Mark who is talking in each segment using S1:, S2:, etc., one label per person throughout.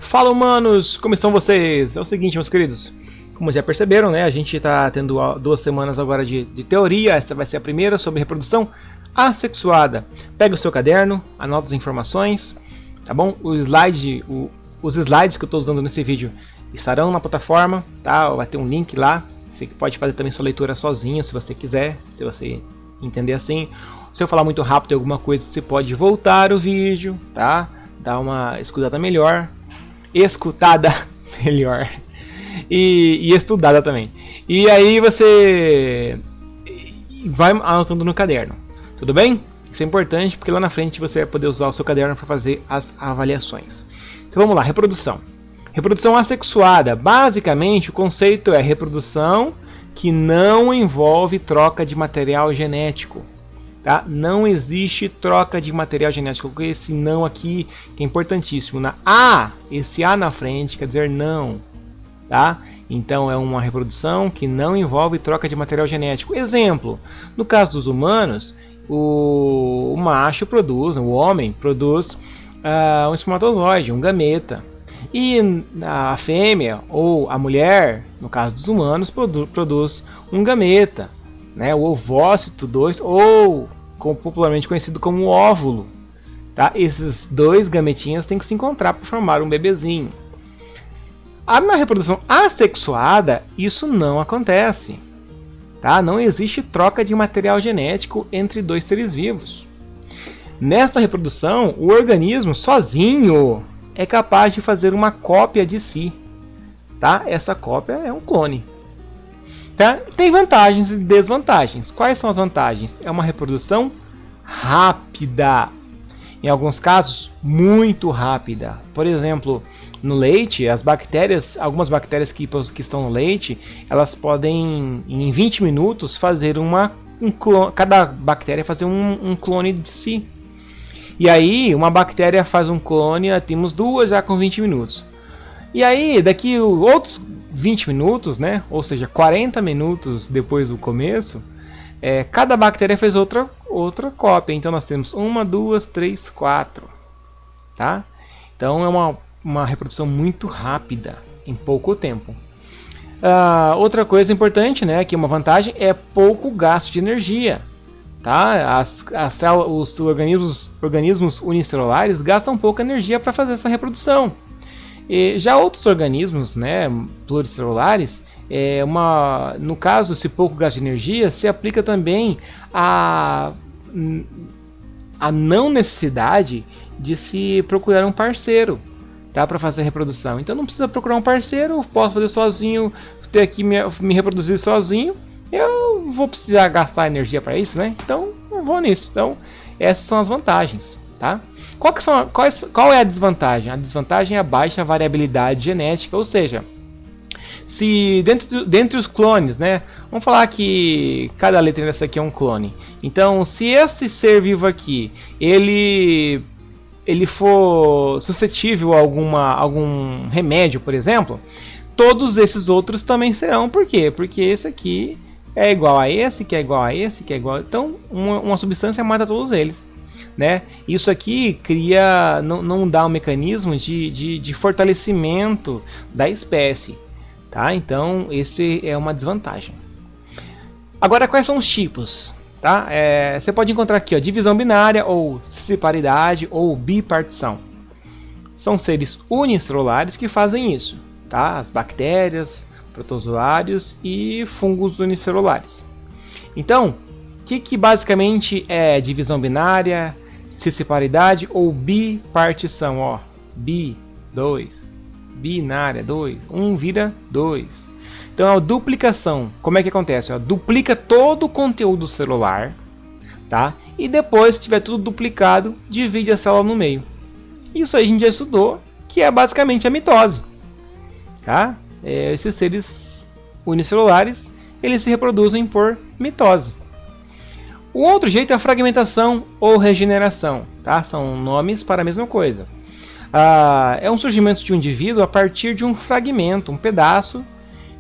S1: Fala, humanos! Como estão vocês? É o seguinte, meus queridos, como já perceberam, né, a gente está tendo 2 semanas agora de teoria. Essa vai ser a primeira, sobre reprodução assexuada. Pega o seu caderno, anota as informações, tá bom? Os slides que eu estou usando nesse vídeo estarão na plataforma, tá? Vai ter um link lá. Você pode fazer também sua leitura sozinho, se você quiser, se você entender assim. Se eu falar muito rápido em alguma coisa, você pode voltar o vídeo, tá? Dar uma escutada melhor. E estudada também. E aí você vai anotando no caderno, tudo bem? Isso é importante porque lá na frente você vai poder usar o seu caderno para fazer as avaliações. Então vamos lá, reprodução. Reprodução assexuada. Basicamente o conceito é reprodução que não envolve troca de material genético. Tá? Não existe troca de material genético. Esse não aqui que é importantíssimo. Esse A na frente quer dizer não. Tá? Então é uma reprodução que não envolve troca de material genético. Exemplo, no caso dos humanos, o macho produz, o homem produz um espermatozoide, um gameta. E a fêmea ou a mulher, no caso dos humanos, produz um gameta, né? O ovócito 2, ou popularmente conhecido como óvulo. Tá? Esses 2 gametinhas têm que se encontrar para formar um bebezinho. Na reprodução assexuada, isso não acontece. Tá? Não existe troca de material genético entre 2 seres vivos. Nessa reprodução, o organismo sozinho é capaz de fazer uma cópia de si. Tá? Essa cópia é um clone. Tá? Tem vantagens e desvantagens. Quais são as vantagens? É uma reprodução rápida. Em alguns casos, muito rápida. Por exemplo, no leite, algumas bactérias que estão no leite, elas podem, em 20 minutos, fazer cada bactéria fazer um clone de si. E aí, uma bactéria faz um clone, temos 2 já com 20 minutos. E aí, daqui outros 20 minutos, né? Ou seja, 40 minutos depois do começo, cada bactéria fez outra cópia. Então nós temos 1, 2, 3, 4. Tá? Então é uma reprodução muito rápida, em pouco tempo. Outra coisa importante, né, que é uma vantagem, é pouco gasto de energia. Tá? Os organismos unicelulares gastam pouca energia para fazer essa reprodução. Já outros organismos, né, pluricelulares, no caso, esse pouco gasto de energia se aplica também a não necessidade de se procurar um parceiro, tá, para fazer a reprodução. Então não precisa procurar um parceiro, eu posso fazer sozinho, ter aqui me reproduzir sozinho. Eu vou precisar gastar energia para isso, né? Então eu vou nisso. Então essas são as vantagens, tá? Qual é a desvantagem? A desvantagem é a baixa variabilidade genética, ou seja, se dentre os clones, né? Vamos falar que cada letra dessa aqui é um clone. Então, se esse ser vivo aqui, ele for suscetível a algum remédio, por exemplo, todos esses outros também serão. Por quê? Porque esse aqui é igual a esse, que é igual a esse, que é igual. Então, uma substância mata todos eles. Né? Isso aqui não dá um mecanismo de fortalecimento da espécie, tá? Então esse é uma desvantagem. Agora, quais são os tipos? Tá? Você pode encontrar aqui, ó, divisão binária, ou cisparidade, ou bipartição. São seres unicelulares que fazem isso, tá? As bactérias, protozoários e fungos unicelulares. Então, o que basicamente é divisão binária, cisparidade ou bipartição? Ó, 2, binária, 2, 1 vira 2. Então a duplicação, como é que acontece? Ó, duplica todo o conteúdo celular, tá? E depois, se tiver tudo duplicado, divide a célula no meio. Isso aí a gente já estudou, que é basicamente a mitose, tá? Esses seres unicelulares, eles se reproduzem por mitose. O outro jeito é a fragmentação ou regeneração, tá? São nomes para a mesma coisa. É um surgimento de um indivíduo a partir de um fragmento, um pedaço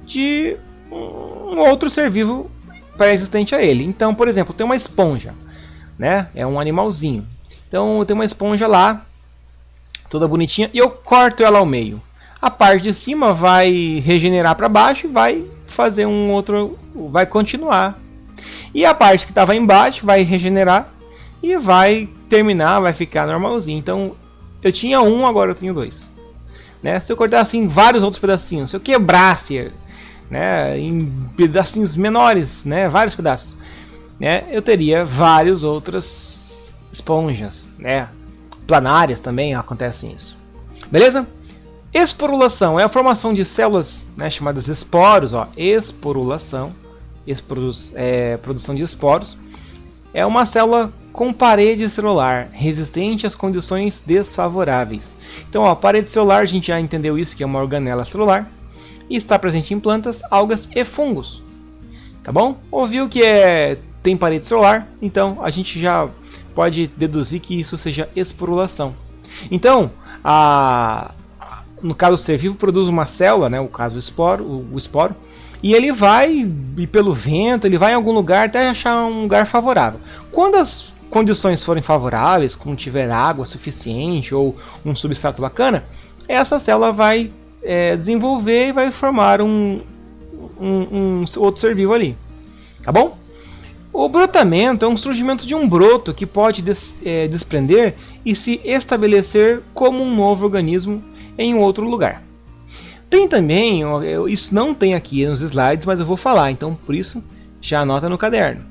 S1: de um outro ser vivo pré-existente a ele. Então, por exemplo, tem uma esponja, né? É um animalzinho. Então, tem uma esponja lá toda bonitinha, e eu corto ela ao meio. A parte de cima vai regenerar para baixo e vai fazer um outro, vai continuar. E a parte que estava embaixo vai regenerar e vai terminar, vai ficar normalzinho. Então eu tinha um, agora eu tenho dois. Né? Se eu cortasse em vários outros pedacinhos, se eu quebrasse, né, em pedacinhos menores, né, vários pedaços, né, eu teria várias outras esponjas, né, planárias também acontece isso. Beleza? Esporulação é a formação de células, né, chamadas esporos. Ó, esporulação, produção de esporos. É uma célula com parede celular, resistente às condições desfavoráveis. Então, ó, a parede celular, a gente já entendeu isso, que é uma organela celular, e está presente em plantas, algas e fungos. Tá bom? Ouviu que tem parede celular, então a gente já pode deduzir que isso seja esporulação. Então, no caso o ser vivo produz uma célula, né, o caso o esporo, e ele vai ir pelo vento, ele vai em algum lugar até achar um lugar favorável. Quando as condições forem favoráveis, como tiver água suficiente ou um substrato bacana, essa célula vai desenvolver e vai formar um outro ser vivo ali. Tá bom? O brotamento é um surgimento de um broto que pode desprender e se estabelecer como um novo organismo em um outro lugar. Tem também, isso não tem aqui nos slides, mas eu vou falar, então por isso já anota no caderno.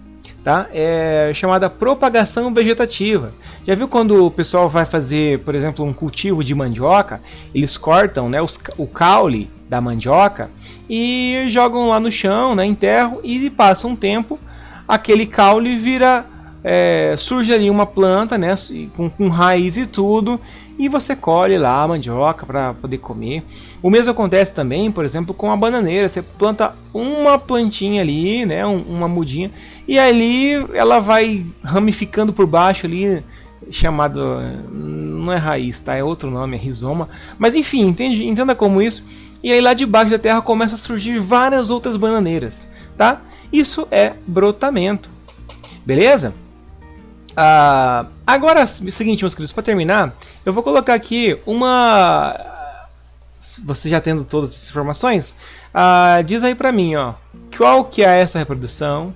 S1: Tá? É chamada propagação vegetativa. Já viu quando o pessoal vai fazer, por exemplo, um cultivo de mandioca? Eles cortam, né, o caule da mandioca e jogam lá no chão, né, enterram, e passa um tempo, aquele caule surge ali uma planta, né, com raiz e tudo, e você colhe lá a mandioca para poder comer. O mesmo acontece também, por exemplo, com a bananeira. Você planta uma plantinha ali, né, uma mudinha, e ali ela vai ramificando por baixo ali, chamado, não é raiz, tá? É outro nome, é rizoma. Mas enfim, entenda como isso. E aí lá debaixo da terra começa a surgir várias outras bananeiras, tá? Isso é brotamento. Beleza? Agora, o seguinte, meus queridos, para terminar, eu vou colocar aqui uma... Você já tendo todas essas informações, diz aí pra mim, ó, qual que é essa reprodução?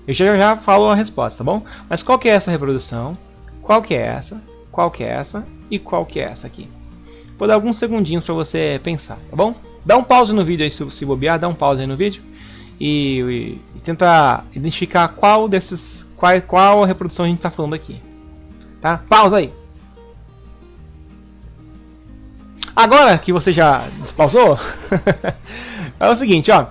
S1: Eu já falo a resposta, tá bom? Mas qual que é essa reprodução? Qual que é essa? Qual que é essa? E qual que é essa aqui? Vou dar alguns segundinhos para você pensar, tá bom? Dá um pause no vídeo aí, se bobear, dá um pause aí no vídeo e tenta identificar qual a reprodução a gente tá falando aqui, tá? Pausa aí. Agora que você já despausou, é o seguinte, ó,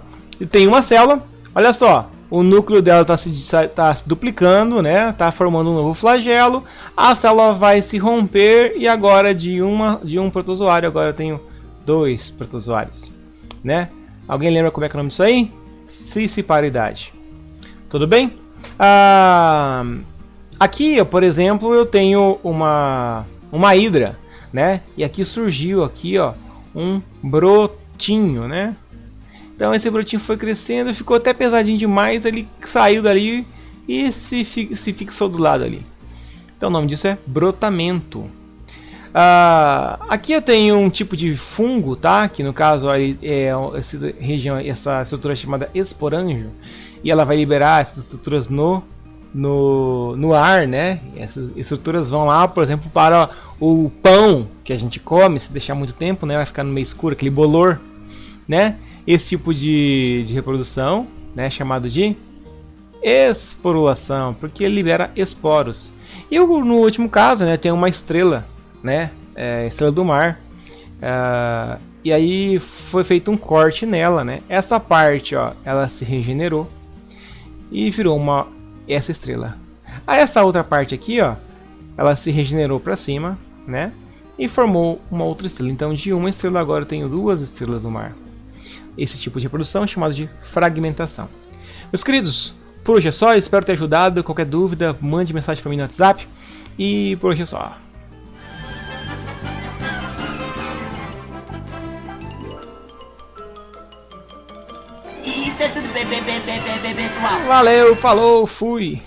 S1: tem uma célula, olha só, o núcleo dela tá se duplicando, né? Tá formando um novo flagelo, a célula vai se romper e agora de um protozoário, agora eu tenho 2 protozoários, né? Alguém lembra como é que é o nome disso aí? Cisciparidade. Tudo bem? Aqui, por exemplo, eu tenho uma hidra, né? E aqui surgiu aqui, ó, um brotinho, né? Então esse brotinho foi crescendo, ficou até pesadinho demais, ele saiu dali e se fixou do lado ali. Então o nome disso é brotamento. Aqui eu tenho um tipo de fungo, tá? Que no caso essa estrutura é chamada esporanjo, e ela vai liberar essas estruturas no ar, né? Essas estruturas vão lá, por exemplo, para o pão que a gente come, se deixar muito tempo, né, vai ficar no meio escuro, aquele bolor, né? Esse tipo de reprodução, né, chamado de esporulação, porque ele libera esporos. E no último caso, né, tem uma estrela, né, estrela do mar, e aí foi feito um corte nela, né? Essa parte, ó, ela se regenerou e virou essa estrela. Aí essa outra parte aqui, ó, ela se regenerou para cima, né? E formou uma outra estrela. Então de uma estrela agora eu tenho 2 estrelas no mar. Esse tipo de reprodução é chamado de fragmentação. Meus queridos, por hoje é só. Espero ter ajudado. Qualquer dúvida, mande mensagem para mim no WhatsApp. E por hoje é só.
S2: Isso é tudo, pessoal.
S1: Valeu, falou, fui.